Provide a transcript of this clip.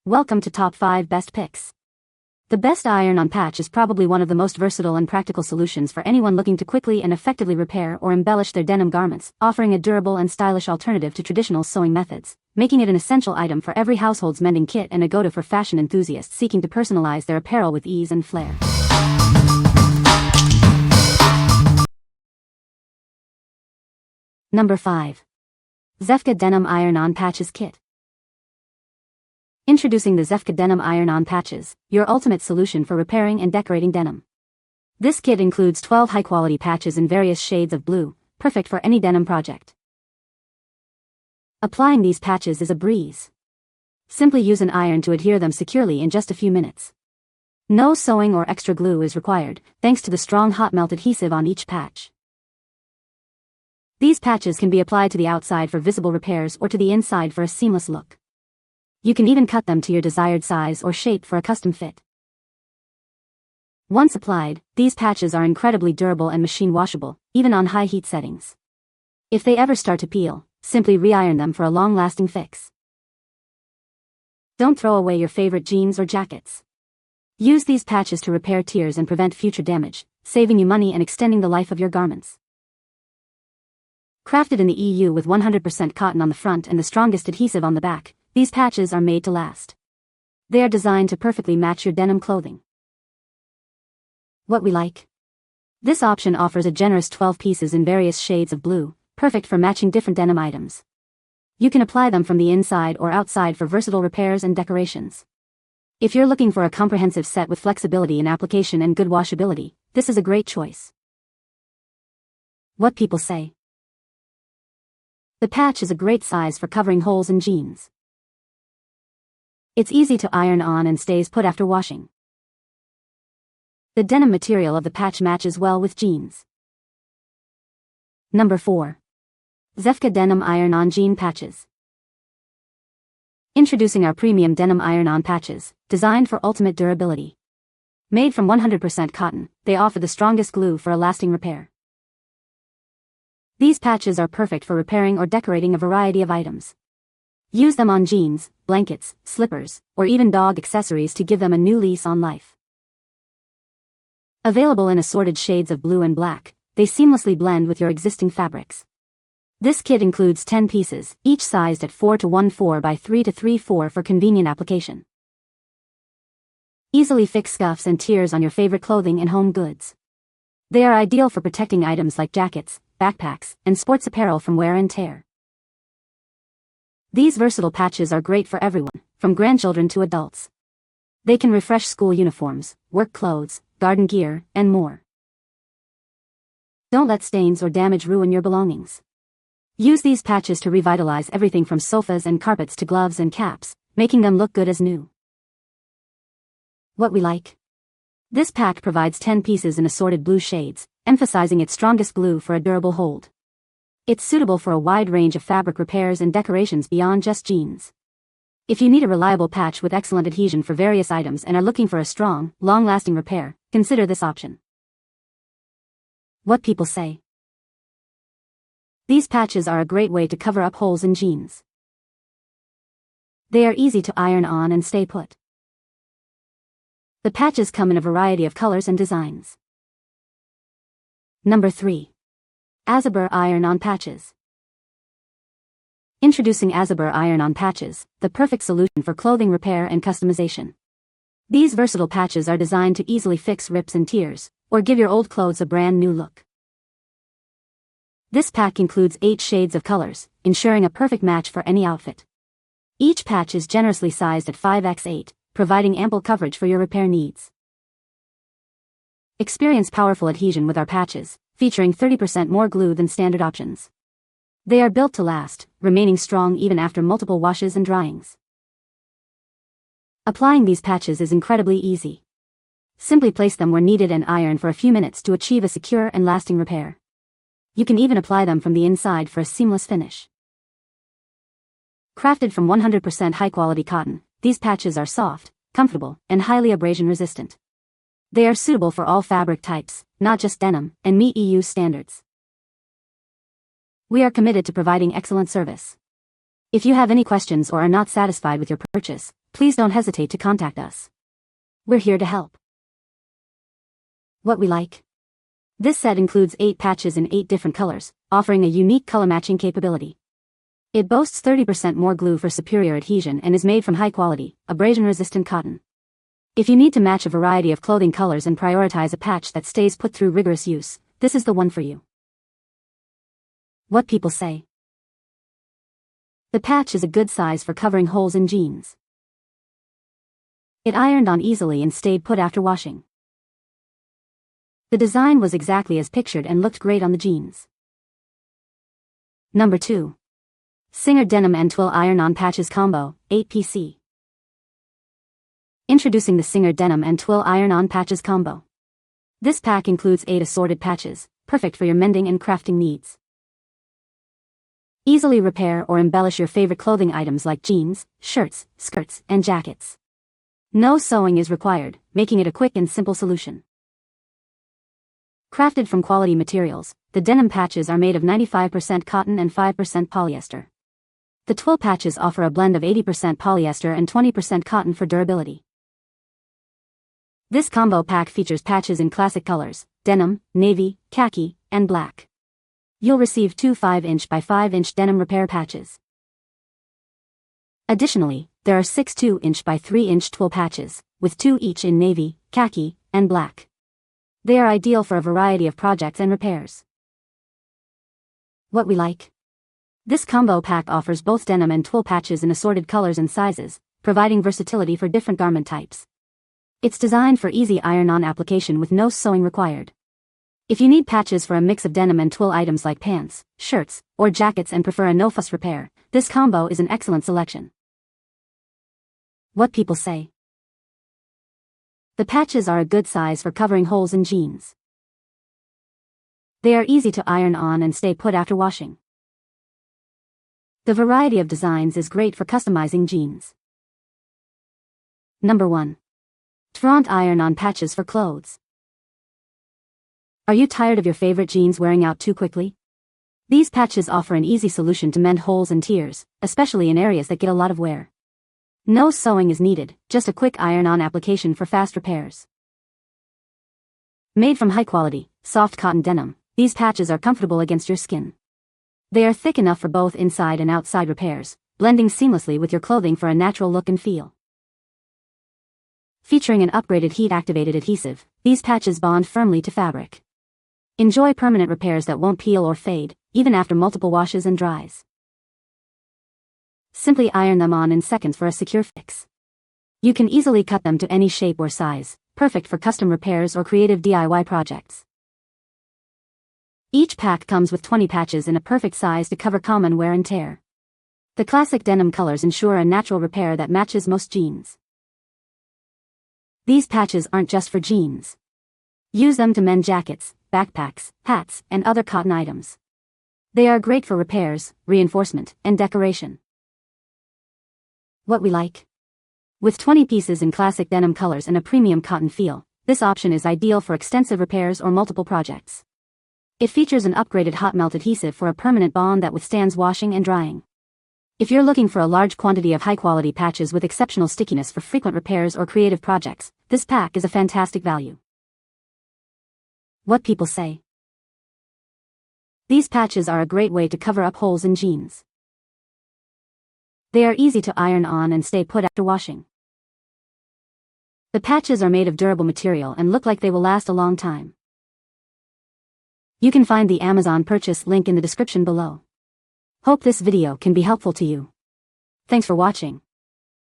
Welcome to Top 5 Best Picks. The best iron-on patch is probably one of the most versatile and practical solutions for anyone looking to quickly and effectively repair or embellish their denim garments, offering a durable and stylish alternative to traditional sewing methods, making it an essential item for every household's mending kit and a go-to for fashion enthusiasts seeking to personalize their apparel with ease and flair. Number 5. ZEFFFKA Denim Iron-On Patches Kit. Introducing the ZEFFFKA Denim Iron-On Patches, your ultimate solution for repairing and decorating denim. This kit includes 12 high-quality patches in various shades of blue, perfect for any denim project. Applying these patches is a breeze. Simply use an iron to adhere them securely in just a few minutes. No sewing or extra glue is required, thanks to the strong hot melt adhesive on each patch. These patches can be applied to the outside for visible repairs or to the inside for a seamless look. You can even cut them to your desired size or shape for a custom fit. Once applied, these patches are incredibly durable and machine washable, even on high heat settings. If they ever start to peel, simply re-iron them for a long-lasting fix. Don't throw away your favorite jeans or jackets. Use these patches to repair tears and prevent future damage, saving you money and extending the life of your garments. Crafted in the EU with 100% cotton on the front and the strongest adhesive on the back, these patches are made to last. They are designed to perfectly match your denim clothing. What we like? This option offers a generous 12 pieces in various shades of blue, perfect for matching different denim items. You can apply them from the inside or outside for versatile repairs and decorations. If you're looking for a comprehensive set with flexibility in application and good washability, this is a great choice. What people say. The patch is a great size for covering holes in jeans. It's easy to iron on and stays put after washing. The denim material of the patch matches well with jeans. Number 4. ZEFFFKA Denim Iron-On Jean Patches. Introducing our premium denim iron-on patches, designed for ultimate durability. Made from 100% cotton, they offer the strongest glue for a lasting repair. These patches are perfect for repairing or decorating a variety of items. Use them on jeans, blankets, slippers, or even dog accessories to give them a new lease on life. Available in assorted shades of blue and black, they seamlessly blend with your existing fabrics. This kit includes 10 pieces, each sized at 4:1/4 by 3:3/4 for convenient application. Easily fix scuffs and tears on your favorite clothing and home goods. They are ideal for protecting items like jackets, backpacks, and sports apparel from wear and tear. These versatile patches are great for everyone, from grandchildren to adults. They can refresh school uniforms, work clothes, garden gear, and more. Don't let stains or damage ruin your belongings. Use these patches to revitalize everything from sofas and carpets to gloves and caps, making them look good as new. What we like? This pack provides 10 pieces in assorted blue shades, emphasizing its strongest glue for a durable hold. It's suitable for a wide range of fabric repairs and decorations beyond just jeans. If you need a reliable patch with excellent adhesion for various items and are looking for a strong, long-lasting repair, consider this option. What people say. These patches are a great way to cover up holes in jeans. They are easy to iron on and stay put. The patches come in a variety of colors and designs. Number 3. Azobur Iron-On Patches. Introducing Azobur Iron-On Patches, the perfect solution for clothing repair and customization. These versatile patches are designed to easily fix rips and tears, or give your old clothes a brand new look. This pack includes 8 shades of colors, ensuring a perfect match for any outfit. Each patch is generously sized at 5x8, providing ample coverage for your repair needs. Experience powerful adhesion with our patches, featuring 30% more glue than standard options. They are built to last, remaining strong even after multiple washes and dryings. Applying these patches is incredibly easy. Simply place them where needed and iron for a few minutes to achieve a secure and lasting repair. You can even apply them from the inside for a seamless finish. Crafted from 100% high-quality cotton, these patches are soft, comfortable, and highly abrasion-resistant. They are suitable for all fabric types, not just denim, and meet EU standards. We are committed to providing excellent service. If you have any questions or are not satisfied with your purchase, please don't hesitate to contact us. We're here to help. What we like. This set includes 8 patches in 8 different colors, offering a unique color matching capability. It boasts 30% more glue for superior adhesion and is made from high-quality, abrasion-resistant cotton. If you need to match a variety of clothing colors and prioritize a patch that stays put through rigorous use, this is the one for you. What people say. The patch is a good size for covering holes in jeans. It ironed on easily and stayed put after washing. The design was exactly as pictured and looked great on the jeans. Number 2. Singer Denim and Twill Iron-On Patches Combo, 8PC. Introducing the Singer Denim and Twill Iron-On Patches Combo. This pack includes 8 assorted patches, perfect for your mending and crafting needs. Easily repair or embellish your favorite clothing items like jeans, shirts, skirts, and jackets. No sewing is required, making it a quick and simple solution. Crafted from quality materials, the denim patches are made of 95% cotton and 5% polyester. The Twill patches offer a blend of 80% polyester and 20% cotton for durability. This combo pack features patches in classic colors, denim, navy, khaki, and black. You'll receive 2 5-inch by 5-inch denim repair patches. Additionally, there are 6 2-inch by 3-inch Twill patches, with 2 each in navy, khaki, and black. They are ideal for a variety of projects and repairs. What we like. This combo pack offers both denim and Twill patches in assorted colors and sizes, providing versatility for different garment types. It's designed for easy iron-on application with no sewing required. If you need patches for a mix of denim and Twill items like pants, shirts, or jackets and prefer a no-fuss repair, this combo is an excellent selection. What people say. The patches are a good size for covering holes in jeans. They are easy to iron on and stay put after washing. The variety of designs is great for customizing jeans. Number 1. ZEFFFKA Iron-On Patches for Clothes. Are you tired of your favorite jeans wearing out too quickly? These patches offer an easy solution to mend holes and tears, especially in areas that get a lot of wear. No sewing is needed, just a quick iron-on application for fast repairs. Made from high-quality, soft cotton denim, these patches are comfortable against your skin. They are thick enough for both inside and outside repairs, blending seamlessly with your clothing for a natural look and feel. Featuring an upgraded heat-activated adhesive, these patches bond firmly to fabric. Enjoy permanent repairs that won't peel or fade, even after multiple washes and dries. Simply iron them on in seconds for a secure fix. You can easily cut them to any shape or size, perfect for custom repairs or creative DIY projects. Each pack comes with 20 patches in a perfect size to cover common wear and tear. The classic denim colors ensure a natural repair that matches most jeans. These patches aren't just for jeans. Use them to mend jackets, backpacks, hats, and other cotton items. They are great for repairs, reinforcement, and decoration. What we like. With 20 pieces in classic denim colors and a premium cotton feel, this option is ideal for extensive repairs or multiple projects. It features an upgraded hot melt adhesive for a permanent bond that withstands washing and drying. If you're looking for a large quantity of high-quality patches with exceptional stickiness for frequent repairs or creative projects, this pack is a fantastic value. What people say. These patches are a great way to cover up holes in jeans. They are easy to iron on and stay put after washing. The patches are made of durable material and look like they will last a long time. You can find the Amazon purchase link in the description below. Hope this video can be helpful to you. Thanks for watching.